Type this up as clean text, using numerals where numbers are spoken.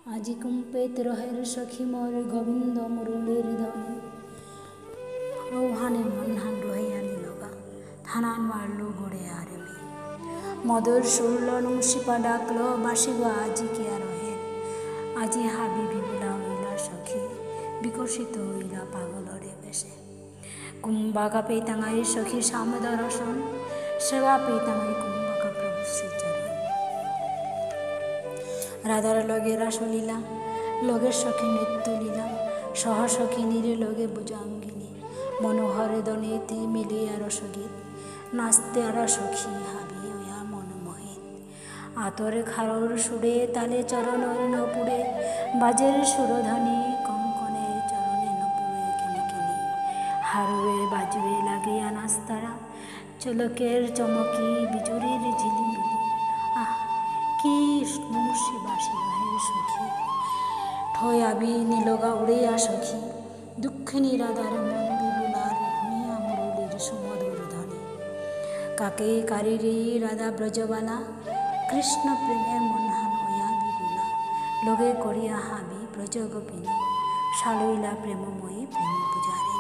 আজি কুম্পেত রহের সখী মোর গোবিন্দ মুরলীর ধনে রৌহানে মনহান রহিয়ানি লগা থানান মারলো গড়ে আরেমি মদর সুরল নংসিপা ডাকলো বাসিগো আজি কি আর রহেন আজি হাবি বিবুলা হইলা সখী বিকশিত হইলা পাগলরে বেশে কুম্বাকা পেতাঙাই সখী সামদ রসন সেবা পেতাঙাই কুম্বাকা প্রভু শ্রীচরণ রাধার লগে রাসলীলা লগে সখী নৃত্য লীলা সহসখী নিরে লগে বুজাঙ্গিনী মনোহর দনেতে মিলিয়া রসগীত নাচতে আর সখী হাবি ওয়া মনমোহিত আতরে খারর সুরে তালে চরণর নপুরে বাজের সুরধ্বনি কঙ্কনের চরণে নপুরে কিনি কিনি হারুয়ে বাজুয়ে লাগিয়া নাস্তারা চলকের চমকি বিজুরির ঝিলিমিলি আহ কি নমসী বাসি রহের সখী ঠয়াবি নীলগা উড়িয়া সখী দুঃখিনী রাধার মন বিবুলার শুনিয়া মুরলীর সুমধুর ধ্বনি কাকে কারিরি রাধা ব্রজবালা কৃষ্ণ প্রেমে মনহান হইয়া বিবুলা লগে করিয়া হাবি ব্রজ গোপিনী সালইলা প্রেমময়ী প্রেম পূজারে।